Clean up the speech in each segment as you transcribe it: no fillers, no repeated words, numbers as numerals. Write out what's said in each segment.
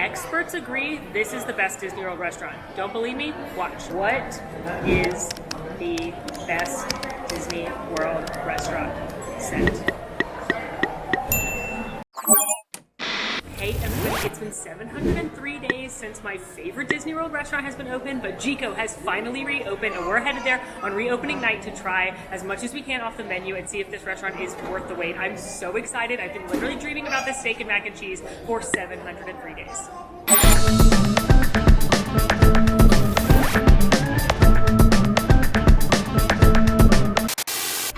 Experts agree this is the best Disney World restaurant. Don't believe me? Watch. What is the best Disney World restaurant set? Hey everybody, it's been 703 days since my favorite Disney World restaurant has been open, but Jiko has finally reopened, and we're headed there on reopening night to try as much as we can off the menu and see if this restaurant is worth the wait. I'm so excited. I've been literally dreaming about this steak and mac and cheese for 703 days.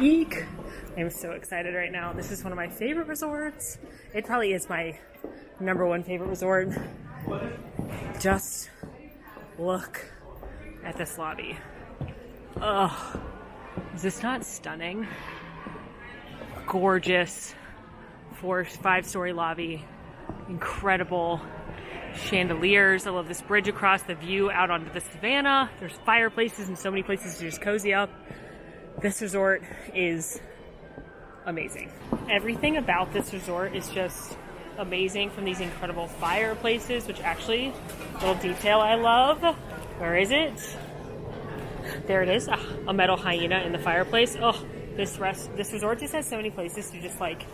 Eek! I'm so excited right now. This is one of my favorite resorts. It probably is my number one favorite resort. Just look at this lobby. Oh, is this not stunning? Gorgeous 5-story lobby. Incredible chandeliers. I love this bridge across the view out onto the savannah. There's fireplaces and so many places to just cozy up. This resort is amazing. Everything about this resort is just amazing, from these incredible fireplaces, which actually, little detail I love. Where is it? There it is, a metal hyena in the fireplace. Oh, this resort just has so many places to just like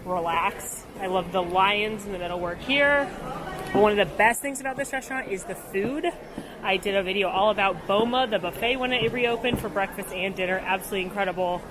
relax. I love the lions and the metalwork here. But one of the best things about this restaurant is the food. I did a video all about Boma, the buffet, when it reopened for breakfast and dinner. Absolutely incredible.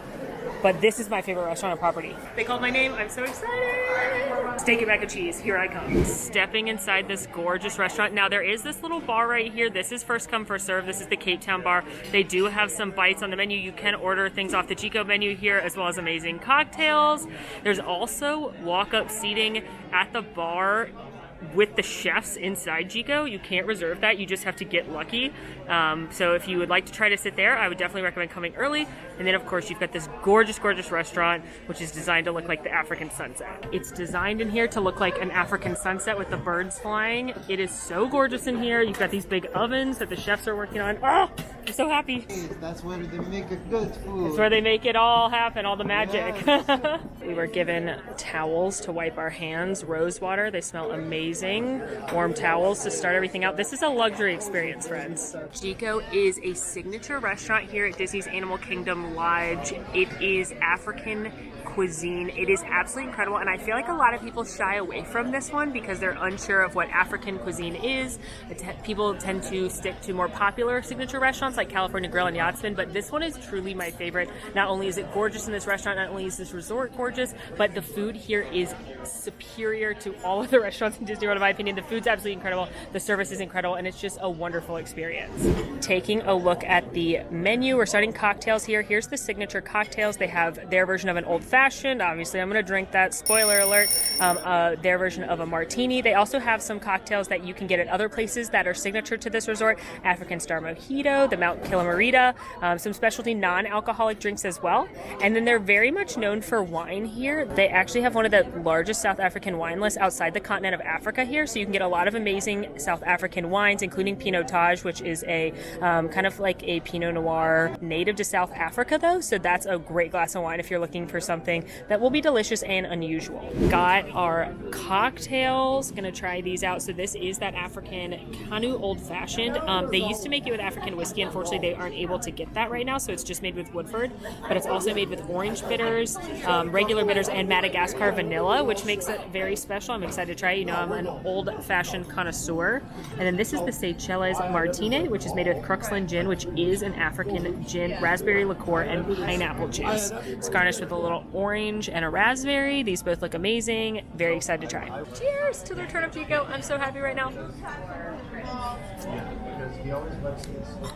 But this is my favorite restaurant on property. They called my name. I'm so excited. Steak and mac and cheese. Here I come. Stepping inside this gorgeous restaurant. Now, there is this little bar right here. This is first come, first serve. This is the Cape Town bar. They do have some bites on the menu. You can order things off the Jiko menu here, as well as amazing cocktails. There's also walk-up seating at the bar with the chefs inside Jiko. You can't reserve that. You just have to get lucky. So if you would like to try to sit there, I would definitely recommend coming early. And then, of course, you've got this gorgeous, gorgeous restaurant, which is designed to look like the African sunset. It's designed in here to look like an African sunset with the birds flying. It is so gorgeous in here. You've got these big ovens that the chefs are working on. Oh, I'm so happy. That's where they make a good food. That's where they make it all happen, all the magic. Yeah. We were given towels to wipe our hands, rose water. They smell amazing. Warm towels to start everything out. This is a luxury experience, friends. Jiko is a signature restaurant here at Disney's Animal Kingdom Lodge. It is African cuisine. It is absolutely incredible, and I feel like a lot of people shy away from this one because they're unsure of what African cuisine is. People tend to stick to more popular signature restaurants like California Grill and Yachtsman, but this one is truly my favorite. Not only is it gorgeous in this restaurant, not only is this resort gorgeous, but the food here is superior to all of the restaurants in Disney World, in my opinion. The food's absolutely incredible, the service is incredible, and it's just a wonderful experience. Taking a look at the menu, we're starting cocktails here. Here's the signature cocktails. They have their version of an old-fashioned. Obviously, I'm going to drink that. Spoiler alert. Their version of a martini. They also have some cocktails that you can get at other places that are signature to this resort. African Star Mojito, the Mount Killamarita, some specialty non-alcoholic drinks as well. And then they're very much known for wine here. They actually have one of the largest South African wine lists outside the continent of Africa here. So you can get a lot of amazing South African wines, including Pinotage, which is a kind of like a Pinot Noir native to South Africa, though. So that's a great glass of wine if you're looking for something that will be delicious and unusual. Got our cocktails. Gonna try these out. So this is that African Kanu Old Fashioned. They used to make it with African whiskey. Unfortunately, they aren't able to get that right now, so it's just made with Woodford. But it's also made with orange bitters, regular bitters, and Madagascar vanilla, which makes it very special. I'm excited to try it. You know, I'm an old-fashioned connoisseur. And then this is the Seychelles Martini, which is made with Crooksland gin, which is an African gin, raspberry liqueur, and pineapple juice. It's garnished with a little orange and a raspberry. These both look amazing. Very excited to try. Cheers to the return of Jiko. I'm so happy right now.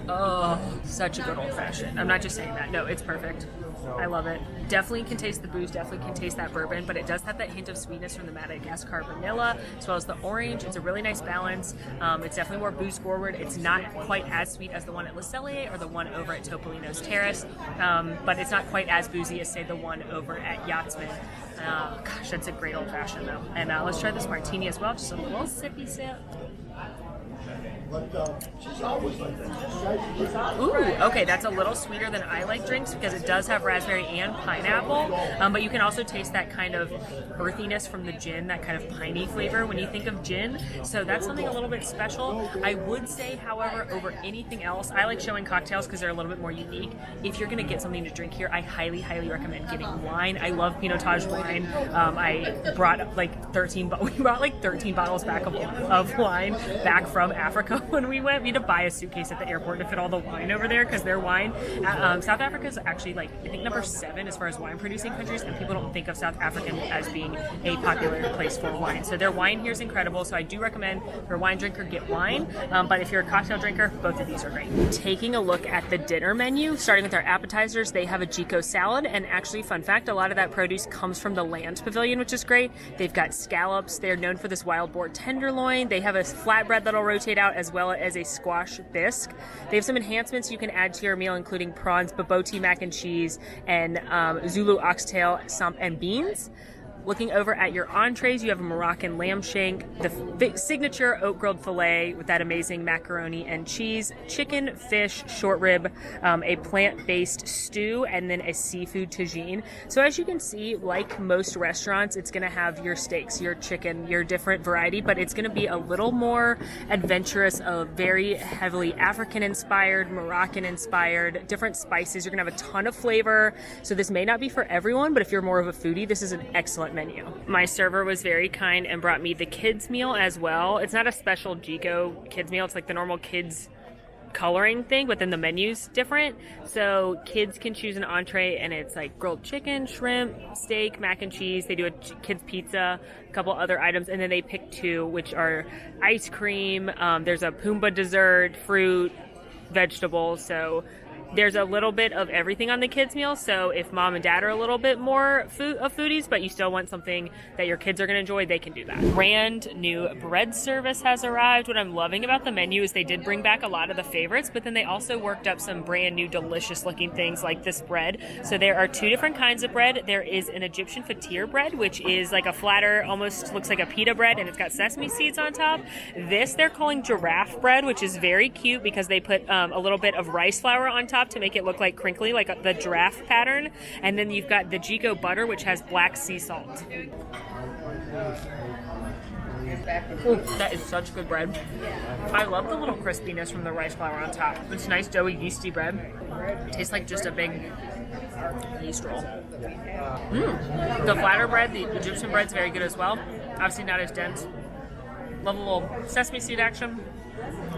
Oh, such a good old-fashioned. I'm not just saying that. No, it's perfect. I love it. Definitely can taste the booze, definitely can taste that bourbon, but it does have that hint of sweetness from the Madagascar vanilla, as well as the orange. It's a really nice balance. It's definitely more booze forward. It's not quite as sweet as the one at Le Cellier or the one over at Topolino's Terrace, but it's not quite as boozy as, say, the one over at Yachtsman. Gosh, that's a great old-fashioned though. And let's try this martini as well, just a little sippy sip. Ooh, okay, that's a little sweeter than I like drinks because it does have raspberry and pineapple, but you can also taste that kind of earthiness from the gin, that kind of piney flavor when you think of gin, so that's something a little bit special. I would say, however, over anything else, I like showing cocktails because they're a little bit more unique. If you're going to get something to drink here, I highly, highly recommend getting wine. I love Pinotage wine. I brought like 13 bottles back of wine back from Africa when we went. We had to buy a suitcase at the airport to fit all the wine over there because their wine, South Africa is actually like, I think number 7 as far as wine producing countries, and people don't think of South Africa as being a popular place for wine. So their wine here is incredible. So I do recommend for a wine drinker, get wine. But if you're a cocktail drinker, both of these are great. Taking a look at the dinner menu, starting with our appetizers, they have a Jiko salad. And actually, fun fact, a lot of that produce comes from the land pavilion, which is great. They've got scallops. They're known for this wild boar tenderloin. They have a flatbread that'll rotate out as well as a squash bisque. They have some enhancements you can add to your meal, including prawns, bobotie mac and cheese, and Zulu oxtail, samp, and beans. Looking over at your entrees, you have a Moroccan lamb shank, the signature oat grilled filet with that amazing macaroni and cheese, chicken, fish, short rib, a plant-based stew, and then a seafood tagine. So as you can see, like most restaurants, it's going to have your steaks, your chicken, your different variety, but it's going to be a little more adventurous, very heavily African-inspired, Moroccan-inspired, different spices. You're going to have a ton of flavor. So this may not be for everyone, but if you're more of a foodie, this is an excellent menu. My server was very kind and brought me the kids meal as well. It's not a special Jiko kids meal. It's like the normal kids coloring thing, but then the menu's different. So kids can choose an entree, and it's like grilled chicken, shrimp, steak, mac and cheese. They do a kids pizza, a couple other items, and then they pick 2, which are ice cream. There's a Pumbaa dessert, fruit, vegetables. So there's a little bit of everything on the kids meal. So if mom and dad are a little bit more foodies, but you still want something that your kids are going to enjoy, they can do that. Brand new bread service has arrived. What I'm loving about the menu is they did bring back a lot of the favorites, but then they also worked up some brand new delicious looking things like this bread. So there are 2 different kinds of bread. There is an Egyptian fatir bread, which is like a flatter, almost looks like a pita bread, and it's got sesame seeds on top. This they're calling giraffe bread, which is very cute because they put a little bit of rice flour on top to make it look like crinkly, like the giraffe pattern. And then you've got the Jiko butter, which has black sea salt. Ooh, that is such good bread. I love the little crispiness from the rice flour on top. It's nice doughy yeasty bread. It tastes like just a big yeast roll. The flatter bread, the Egyptian bread's very good as well. Obviously not as dense. Love a little sesame seed action.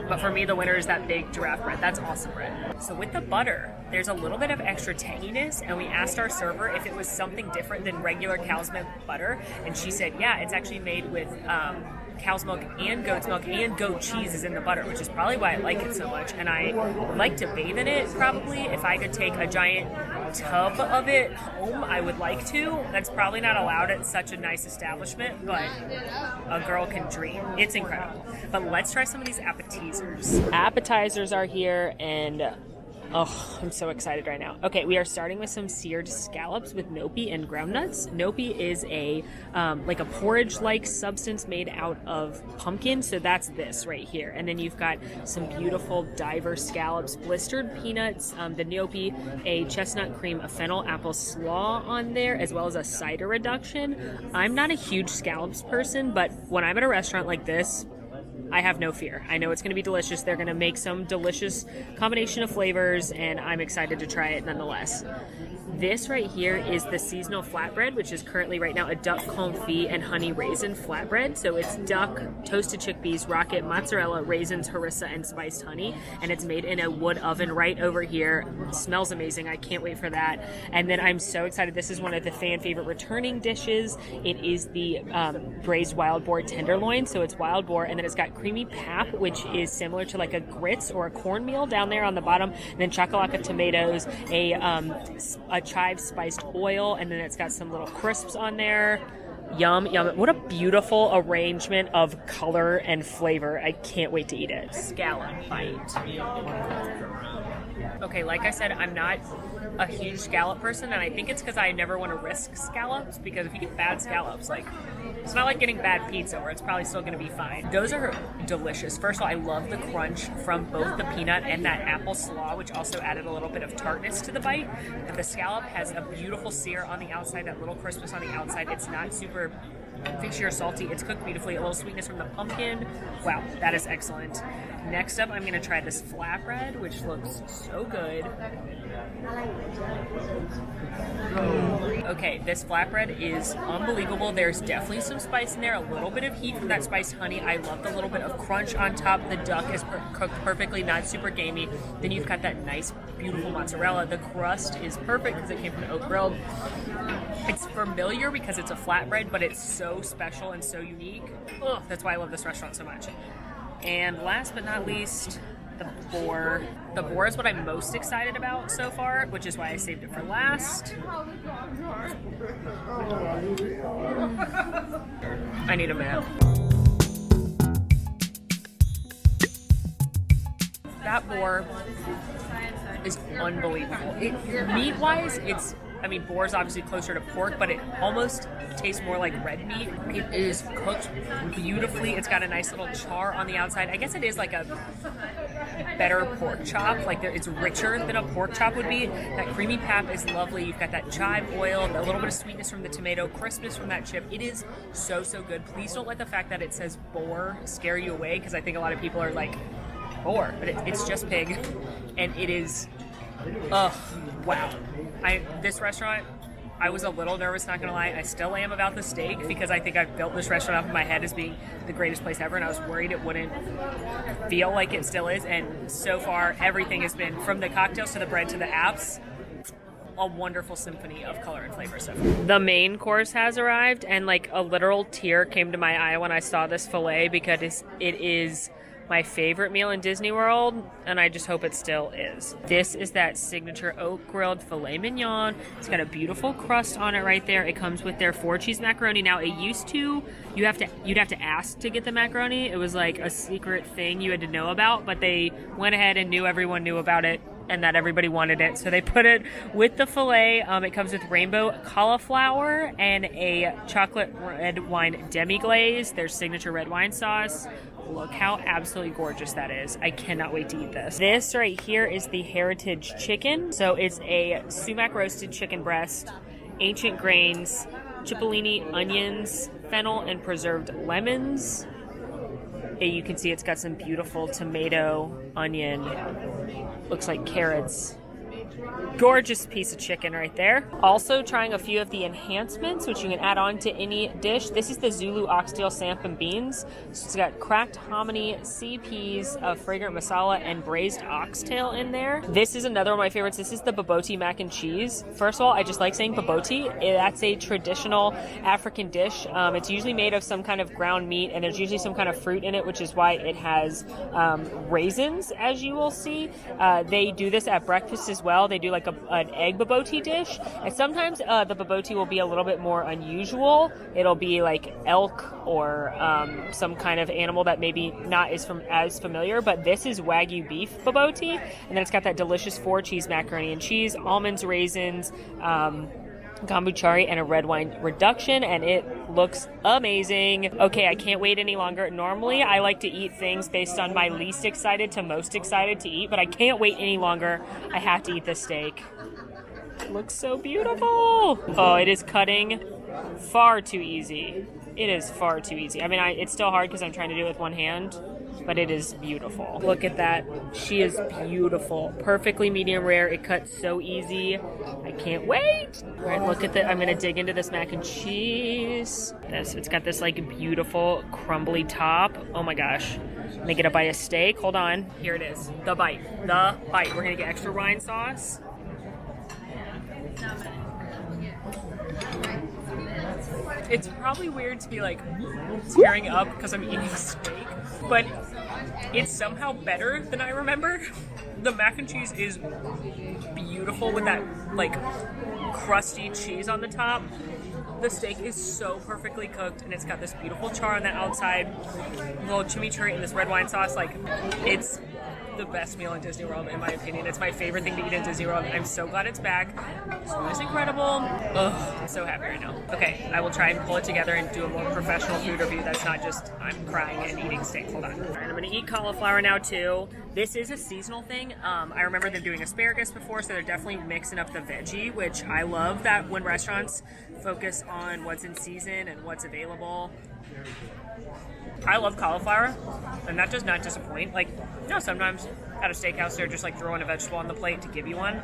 But for me, the winner is that big giraffe bread. That's awesome bread. So with the butter, there's a little bit of extra tanginess, and we asked our server if it was something different than regular cow's milk butter, and she said, yeah, it's actually made with cow's milk and goat's milk, and goat cheese is in the butter, which is probably why I like it so much. And I would like to bathe in it, probably. If I could take a giant tub of it home, I would like to. That's probably not allowed at such a nice establishment, but a girl can dream. It's incredible. But let's try some of these appetizers. Appetizers are here, and oh, I'm so excited right now. Okay, we are starting with some seared scallops with nopi and ground nuts. Nopi is a like a porridge-like substance made out of pumpkin, so that's this right here. And then you've got some beautiful diver scallops, blistered peanuts, the nopi, a chestnut cream, a fennel apple slaw on there, as well as a cider reduction. I'm not a huge scallops person, but when I'm at a restaurant like this, I have no fear. I know it's going to be delicious. They're going to make some delicious combination of flavors, and I'm excited to try it nonetheless. This right here is the seasonal flatbread, which is currently right now a duck confit and honey raisin flatbread. So it's duck, toasted chickpeas, rocket, mozzarella, raisins, harissa, and spiced honey. And it's made in a wood oven right over here. It smells amazing. I can't wait for that. And then I'm so excited. This is one of the fan favorite returning dishes. It is the braised wild boar tenderloin. So it's wild boar, and then it's got creamy pap, which is similar to like a grits or a cornmeal down there on the bottom. And then chakalaka tomatoes, a chive spiced oil, and then it's got some little crisps on there. Yum, yum. What a beautiful arrangement of color and flavor. I can't wait to eat it. Scallop bite. Okay, like I said, I'm not a huge scallop person, and I think it's because I never want to risk scallops, because if you get bad scallops, like, it's not like getting bad pizza where it's probably still going to be fine. Those are delicious. First of all, I love the crunch from both the peanut and that apple slaw, which also added a little bit of tartness to the bite. But the scallop has a beautiful sear on the outside, that little crispness on the outside. It's not super fishy or salty. It's cooked beautifully. A little sweetness from the pumpkin. Wow, that is excellent. Next up, I'm going to try this flatbread, which looks so good. Okay, this flatbread is unbelievable. There's definitely some spice in there, a little bit of heat from that spiced honey. I love the little bit of crunch on top. The duck is cooked perfectly, not super gamey. Then you've got that nice, beautiful mozzarella. The crust is perfect because it came from oak grilled. It's familiar because it's a flatbread, but it's so special and so unique. Ugh, that's why I love this restaurant so much. And last but not least, the boar. The boar is what I'm most excited about so far, which is why I saved it for last. I need a minute. That boar is unbelievable. Meat-wise, boar is obviously closer to pork, but it almost tastes more like red meat. It is cooked beautifully. It's got a nice little char on the outside. I guess it is like a better pork chop. Like it's richer than a pork chop would be. That creamy pap is lovely. You've got that chive oil, a little bit of sweetness from the tomato, crispness from that chip. It is so, so good. Please don't let the fact that it says boar scare you away, because I think a lot of people are like, boar, but it's just pig. And it is, wow. This restaurant, I was a little nervous, not gonna lie. I still am about the steak, because I think I've built this restaurant up in my head as being the greatest place ever, and I was worried it wouldn't feel like it still is. And so far, everything has been, from the cocktails to the bread to the apps, a wonderful symphony of color and flavor. So the main course has arrived, and like a literal tear came to my eye when I saw this filet, because it is my favorite meal in Disney World, and I just hope it still is. This is that signature oak grilled filet mignon. It's got a beautiful crust on it right there. It comes with their 4-cheese macaroni. Now, it used to, you'd have to ask to get the macaroni. It was like a secret thing you had to know about, but they went ahead and knew everyone knew about it and that everybody wanted it, so they put it with the filet. It comes with rainbow cauliflower and a chocolate red wine demi-glaze, their signature red wine sauce. Look how absolutely gorgeous that is. I cannot wait to eat this. This right here is the heritage chicken. So it's a sumac roasted chicken breast, ancient grains, cipollini, onions, fennel, and preserved lemons. You can see it's got some beautiful tomato, onion, looks like carrots. Gorgeous piece of chicken right there. Also trying a few of the enhancements, which you can add on to any dish. This is the Zulu oxtail samp beans. So it's got cracked hominy, sea peas, fragrant masala, and braised oxtail in there. This is another one of my favorites. This is the baboti mac and cheese. First of all, I just like saying baboti. That's a traditional African dish. It's usually made of some kind of ground meat, and there's usually some kind of fruit in it, which is why it has raisins, as you will see. They do this at breakfast as well. They do like an egg baboti dish, and sometimes the baboti will be a little bit more unusual. It'll be like elk or some kind of animal that maybe not is as familiar, but this is Wagyu beef baboti, and then it's got that delicious 4-cheese macaroni and cheese, almonds, raisins, kombuchari, and a red wine reduction, and it looks amazing. Okay, I can't wait any longer. Normally, I like to eat things based on my least excited to most excited to eat, but I can't wait any longer. I have to eat this steak. It looks so beautiful. Oh, it is cutting far too easy. It is far too easy. I mean, it's still hard because I'm trying to do it with one hand, but it is beautiful. Look at that. She is beautiful. Perfectly medium rare. It cuts so easy. I can't wait. All right, look at that. I'm going to dig into this mac and cheese. It's got this like beautiful crumbly top. Oh my gosh. I'm going to get a bite of steak. Hold on. Here it is. The bite. The bite. We're going to get extra wine sauce. It's probably weird to be like tearing up because I'm eating steak, but it's somehow better than I remember. The mac and cheese is beautiful with that like crusty cheese on the top. The steak is so perfectly cooked, and it's got this beautiful char on the outside, a little chimichurri and this red wine sauce. Like, it's the best meal in Disney World, in my opinion. It's my favorite thing to eat in Disney World. I'm so glad it's back. It's incredible. Ugh, I'm so happy right now. Okay, I will try and pull it together and do a more professional food review that's not just I'm crying and eating steak. Hold on. All right, I'm gonna eat cauliflower now too. This is a seasonal thing. I remember them doing asparagus before, so they're definitely mixing up the veggie, which I love that when restaurants focus on what's in season and what's available. I love cauliflower, and that does not disappoint. Like, you know, sometimes at a steakhouse they're just like throwing a vegetable on the plate to give you one.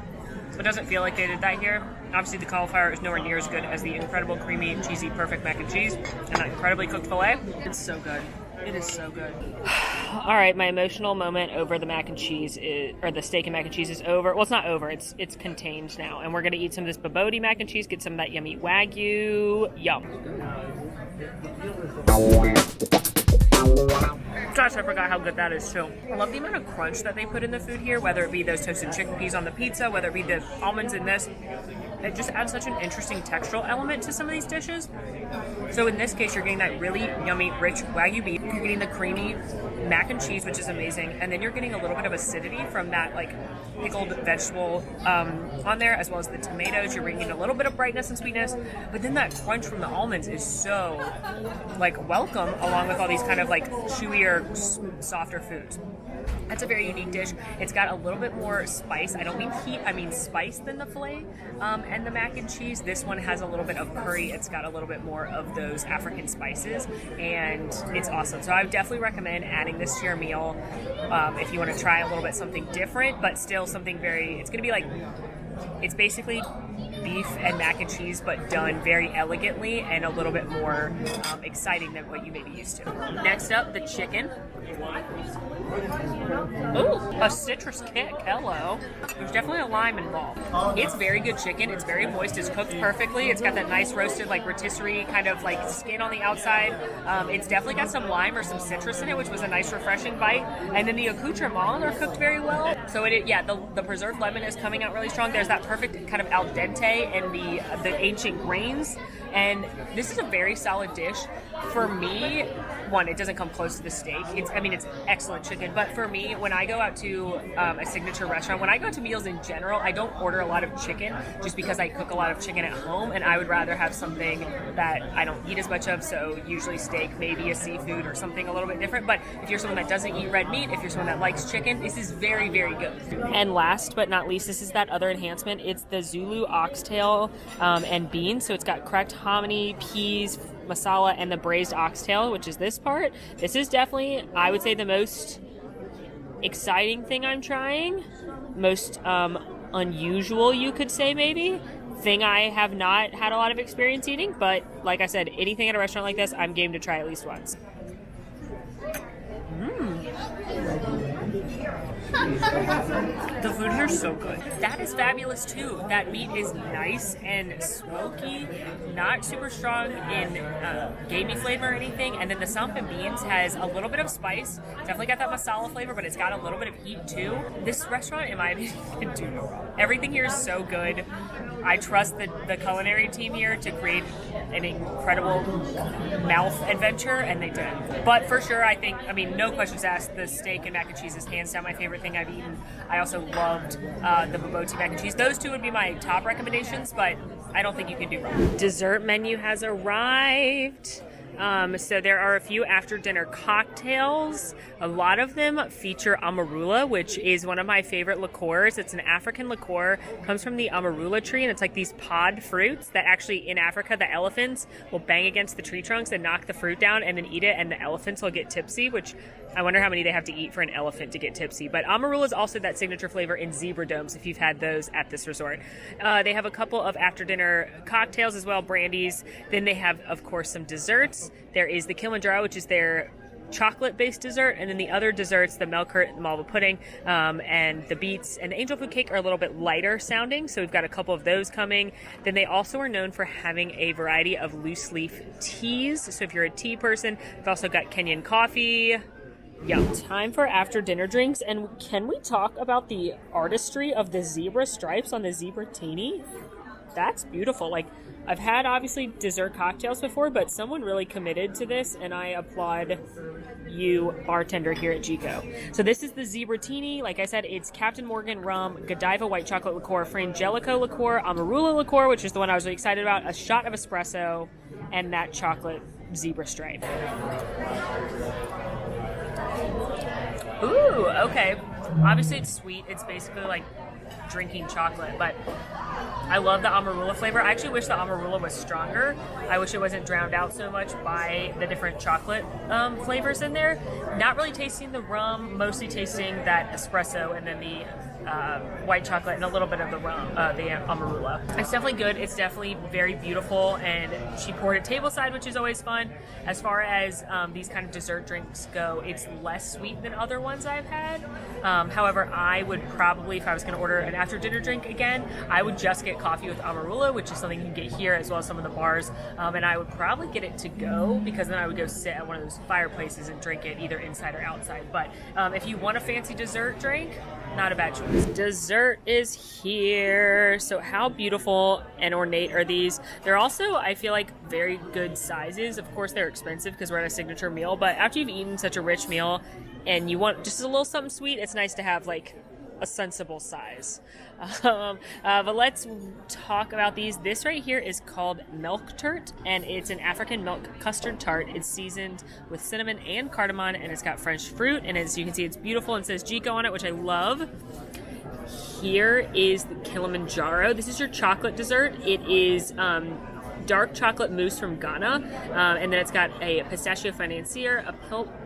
It doesn't feel like they did that here. Obviously, the cauliflower is nowhere near as good as the incredible, creamy, cheesy, perfect mac and cheese and that incredibly cooked filet. It's so good. It is so good. All right, my emotional moment over the mac and cheese or the steak and mac and cheese is over. Well, it's not over. It's contained now, and we're gonna eat some of this bobotie mac and cheese. Get some of that yummy wagyu. Yum. Gosh, I forgot how good that is too. I love the amount of crunch that they put in the food here, whether it be those toasted chickpeas on the pizza, whether it be the almonds in this. It just adds such an interesting textural element to some of these dishes. So in this case, you're getting that really yummy, rich Wagyu beef. You're getting the creamy mac and cheese, which is amazing. And then you're getting a little bit of acidity from that like pickled vegetable on there, as well as the tomatoes. You're bringing a little bit of brightness and sweetness. But then that crunch from the almonds is so like welcome, along with all these kind of like chewier, softer foods. That's a very unique dish. It's got a little bit more spice. I don't mean heat, I mean spice than the filet and the mac and cheese. This one has a little bit of curry. It's got a little bit more of those African spices, and it's awesome. So I would definitely recommend adding this to your meal if you want to try a little bit something different, but still something very, it's going to be like, it's basically beef and mac and cheese, but done very elegantly and a little bit more exciting than what you may be used to. Next up, the chicken. Ooh, a citrus kick. Hello. There's definitely a lime involved. It's very good chicken. It's very moist. It's cooked perfectly. It's got that nice roasted, like rotisserie kind of like skin on the outside. It's definitely got some lime or some citrus in it, which was a nice refreshing bite. And then the accoutrements are cooked very well. So the preserved lemon is coming out really strong. There's that perfect kind of al dente and the ancient grains. And this is a very solid dish. For me, one, it doesn't come close to the steak. It's excellent chicken. But for me, when I go out to a signature restaurant, when I go out to meals in general, I don't order a lot of chicken just because I cook a lot of chicken at home, and I would rather have something that I don't eat as much of. So usually steak, maybe a seafood or something a little bit different. But if you're someone that doesn't eat red meat, if you're someone that likes chicken, this is very, very good. And last but not least, this is that other enhancement. It's the Zulu oxtail and beans. So it's got cracked hominy, peas, masala, and the braised oxtail, which is this part. This is definitely, I would say, the most exciting thing I'm trying. Most unusual, you could say, maybe. Thing I have not had a lot of experience eating, but like I said, anything at a restaurant like this, I'm game to try at least once. The food here is so good. That is fabulous too. That meat is nice and smoky, not super strong in gamey flavor or anything. And then the sampa beans has a little bit of spice. Definitely got that masala flavor, but it's got a little bit of heat too. This restaurant, in my opinion, can do no wrong. Everything here is so good. I trust the culinary team here to create an incredible mouth adventure, and they did. But for sure, no questions asked, the steak and mac and cheese is hands down my favorite thing I've eaten. I also loved the bobotie mac and cheese. Those two would be my top recommendations, but I don't think you can do wrong. Dessert menu has arrived. So there are a few after dinner cocktails. A lot of them feature amarula, which is one of my favorite liqueurs. It's an African liqueur, comes from the amarula tree, and it's like these pod fruits that actually in Africa, the elephants will bang against the tree trunks and knock the fruit down and then eat it, and the elephants will get tipsy, which I wonder how many they have to eat for an elephant to get tipsy. But amarula is also that signature flavor in zebra domes, if you've had those at this resort. They have a couple of after dinner cocktails as well, brandies. Then they have, of course, some desserts. There is the Kilimanjaro, which is their chocolate-based dessert, and then the other desserts, the Melkert malva pudding, and the beets and the angel food cake are a little bit lighter sounding, so we've got a couple of those coming. Then they also are known for having a variety of loose leaf teas, so if you're a tea person, we've also got Kenyan coffee. Yum. Time for after dinner drinks, and can we talk about the artistry of the zebra stripes on the zebratini? That's beautiful. Like, I've had obviously dessert cocktails before, but someone really committed to this, and I applaud you, bartender here at Jiko. So this is the zebratini. Like I said, it's Captain Morgan rum, Godiva white chocolate liqueur, Frangelico liqueur, Amarula liqueur, which is the one I was really excited about, a shot of espresso, and that chocolate zebra stripe. Ooh, okay. Obviously it's sweet. It's basically like drinking chocolate, but I love the Amarula flavor. I actually wish the Amarula was stronger. I wish it wasn't drowned out so much by the different chocolate flavors in there. Not really tasting the rum, mostly tasting that espresso and then the white chocolate and a little bit of the rum, the Amarula. It's definitely good. It's definitely very beautiful, and she poured it tableside, which is always fun. As far as these kind of dessert drinks go, it's less sweet than other ones I've had. However, I would probably, if I was going to order an after dinner drink again, I would just get coffee with Amarula, which is something you can get here as well as some of the bars, and I would probably get it to go, because then I would go sit at one of those fireplaces and drink it either inside or outside. But if you want a fancy dessert drink, not a bad choice. Dessert is here. So how beautiful and ornate are these? They're also, I feel like, very good sizes. Of course, they're expensive because we're at a signature meal, but after you've eaten such a rich meal and you want just a little something sweet, it's nice to have like a sensible size. But let's talk about these. This right here is called milk tart, and it's an African milk custard tart. It's seasoned with cinnamon and cardamom, and it's got French fruit, and as you can see, it's beautiful and says Jiko on it, which I love. Here is the Kilimanjaro. This is your chocolate dessert. It is dark chocolate mousse from Ghana, and then it's got a pistachio financier, a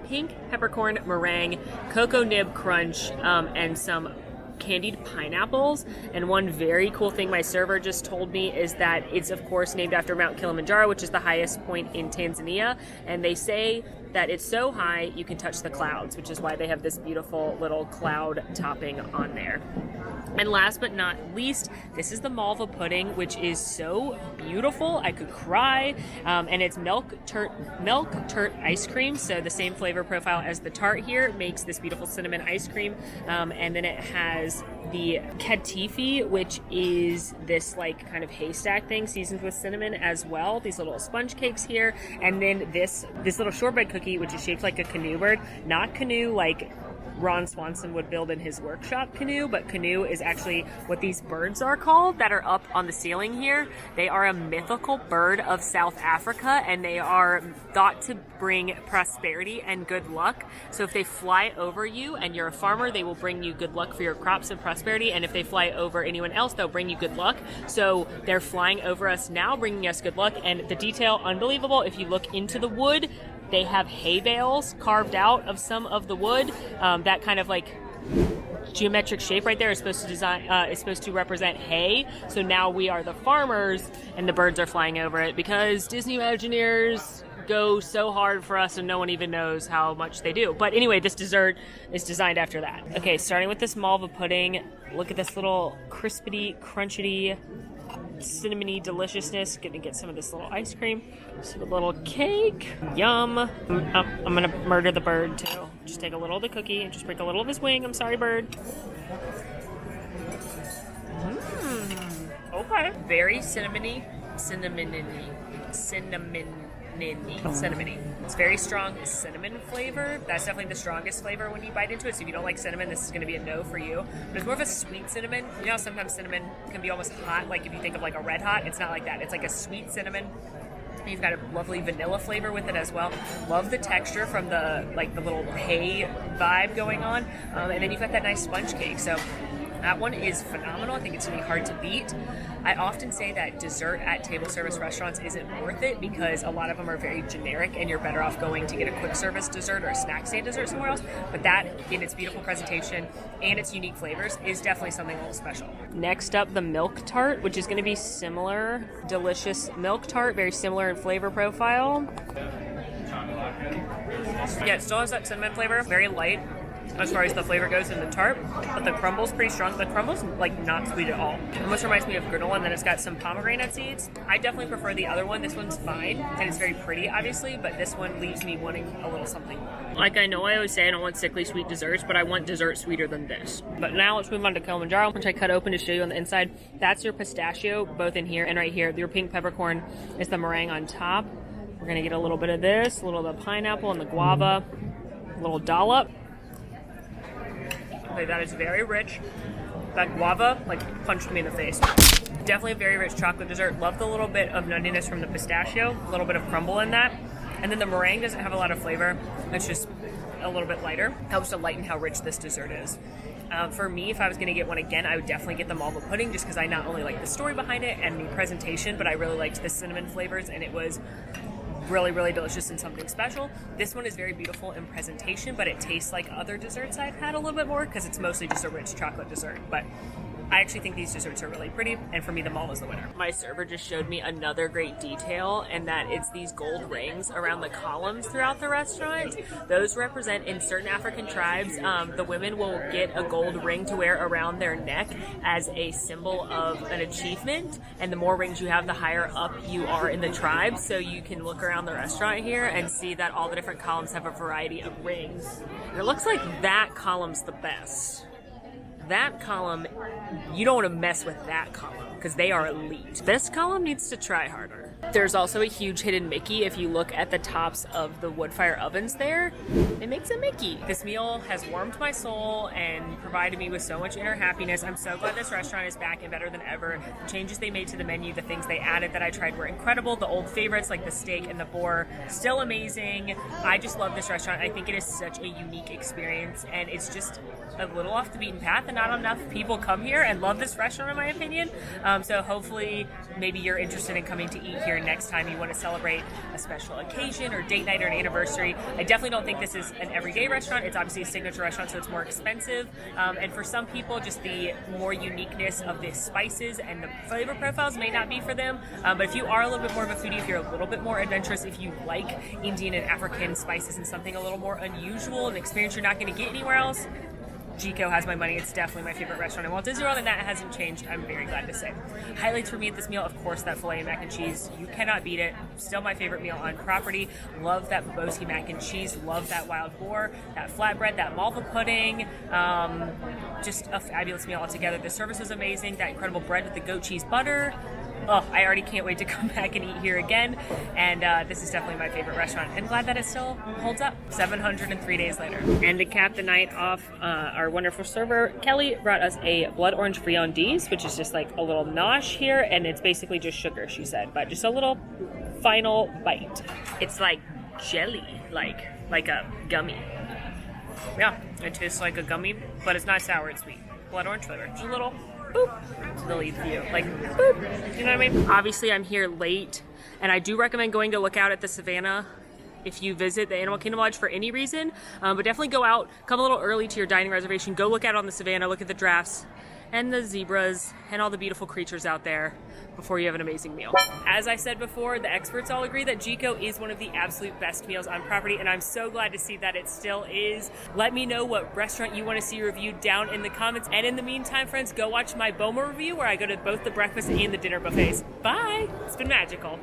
pink peppercorn meringue, cocoa nib crunch, and some candied pineapples. And one very cool thing my server just told me is that it's of course named after Mount Kilimanjaro, which is the highest point in Tanzania, and they say that it's so high you can touch the clouds, which is why they have this beautiful little cloud topping on there. And last but not least, this is the malva pudding, which is so beautiful I could cry, and it's milk tart ice cream, so the same flavor profile as the tart here makes this beautiful cinnamon ice cream, and then it has the katifi, which is this like kind of haystack thing seasoned with cinnamon as well, these little sponge cakes here, and then this little shortbread cookie, which is shaped like a canoe bird, not canoe like Ron Swanson would build in his workshop canoe, but canoe is actually what these birds are called that are up on the ceiling here. They are a mythical bird of South Africa, and they are thought to bring prosperity and good luck. So if they fly over you and you're a farmer, they will bring you good luck for your crops and prosperity, and if they fly over anyone else, they'll bring you good luck. So they're flying over us now, bringing us good luck, and the detail, unbelievable. If you look into the wood, they have hay bales carved out of some of the wood. That kind of like geometric shape right there is supposed to represent hay. So now we are the farmers, and the birds are flying over it because Disney Imagineers go so hard for us, and no one even knows how much they do. But anyway, this dessert is designed after that. Okay, starting with this malva pudding. Look at this little crispity, crunchity, cinnamony deliciousness. Gonna get some of this little ice cream, some of the little cake. Yum. I'm gonna murder the bird too. Just take a little of the cookie and just break a little of his wing. I'm sorry, bird. Okay. Very cinnamony. It's very strong cinnamon flavor. That's definitely the strongest flavor when you bite into it. So if you don't like cinnamon, this is going to be a no for you. But it's more of a sweet cinnamon. You know how sometimes cinnamon can be almost hot, like if you think of like a red hot, it's not like that. It's like a sweet cinnamon. You've got a lovely vanilla flavor with it as well. Love the texture from the little hay vibe going on. And then you've got that nice sponge cake. So that one is phenomenal. I think it's going to be hard to beat. I often say that dessert at table service restaurants isn't worth it because a lot of them are very generic, and you're better off going to get a quick service dessert or a snack stand dessert somewhere else. But that, in its beautiful presentation and its unique flavors, is definitely something a little special. Next up, the milk tart, which is going to be similar. Delicious milk tart, very similar in flavor profile. Yeah, it still has that cinnamon flavor, very light. as far as the flavor goes in the tart, but the crumble's pretty strong. The crumble's like not sweet at all. It almost reminds me of granola, and then it's got some pomegranate seeds. I definitely prefer the other one. This one's fine, and it's very pretty, obviously, but this one leaves me wanting a little something more. Like I know I always say I don't want sickly sweet desserts, but I want dessert sweeter than this. But now let's move on to Kilimanjaro, which I cut open to show you on the inside. That's your pistachio, both in here and right here. Your pink peppercorn is the meringue on top. We're gonna get a little bit of this, a little of the pineapple and the guava, a little dollop. Okay, that is very rich. That guava, like, punched me in the face. Definitely a very rich chocolate dessert. Love the little bit of nuttiness from the pistachio, a little bit of crumble in that. And then the meringue doesn't have a lot of flavor. It's just a little bit lighter. Helps to lighten how rich this dessert is. For me, if I was going to get one again, I would definitely get the malva pudding just because I not only like the story behind it and the presentation, but I really liked the cinnamon flavors, and it was really, really delicious and something special. This one is very beautiful in presentation, but it tastes like other desserts I've had a little bit more because it's mostly just a rich chocolate dessert. But I actually think these desserts are really pretty, and for me, the malva is the winner. My server just showed me another great detail, and that it's these gold rings around the columns throughout the restaurant. Those represent, in certain African tribes, the women will get a gold ring to wear around their neck as a symbol of an achievement, and the more rings you have, the higher up you are in the tribe. So you can look around the restaurant here and see that all the different columns have a variety of rings. And it looks like that column's the best. That column, you don't want to mess with that column because they are elite. This column needs to try harder. There's also a huge hidden Mickey if you look at the tops of the wood fire ovens there. It makes a Mickey. This meal has warmed my soul and provided me with so much inner happiness. I'm so glad this restaurant is back and better than ever. The changes they made to the menu, the things they added that I tried were incredible. The old favorites like the steak and the boar, still amazing. I just love this restaurant. I think it is such a unique experience, and it's just a little off the beaten path, and not enough people come here and love this restaurant in my opinion. So hopefully maybe you're interested in coming to eat here next time you want to celebrate a special occasion or date night or an anniversary. I definitely don't think this is an everyday restaurant. It's obviously a signature restaurant, so it's more expensive. And for some people, just the more uniqueness of the spices and the flavor profiles may not be for them. But if you are a little bit more of a foodie, if you're a little bit more adventurous, if you like Indian and African spices and something a little more unusual, an experience you're not going to get anywhere else, Jiko has my money. It's definitely my favorite restaurant in Walt Disney World, and that hasn't changed, I'm very glad to say. Highlights for me at this meal, of course, that filet and mac and cheese. You cannot beat it. Still my favorite meal on property. Love that boboski mac and cheese. Love that wild boar, that flatbread, that malva pudding. Just a fabulous meal altogether. The service is amazing. That incredible bread with the goat cheese butter. Oh, I already can't wait to come back and eat here again. And this is definitely my favorite restaurant. And glad that it still holds up 703 days later. And to cap the night off, our wonderful server, Kelly, brought us a blood orange friandises, which is just like a little nosh here. And it's basically just sugar, she said. But just a little final bite. It's like jelly, like a gummy. Yeah, it tastes like a gummy, but it's not sour, it's sweet. Blood orange flavor. Just a little boop to the lead view, like boop, you know what I mean? Obviously I'm here late, and I do recommend going to look out at the savannah if you visit the Animal Kingdom Lodge for any reason, but definitely go out, come a little early to your dining reservation, go look out on the savannah, look at the giraffes and the zebras and all the beautiful creatures out there before you have an amazing meal. As I said before, the experts all agree that Jiko is one of the absolute best meals on property, and I'm so glad to see that it still is. Let me know what restaurant you want to see reviewed down in the comments, and in the meantime, friends, go watch my Boma review where I go to both the breakfast and the dinner buffets. Bye! It's been magical.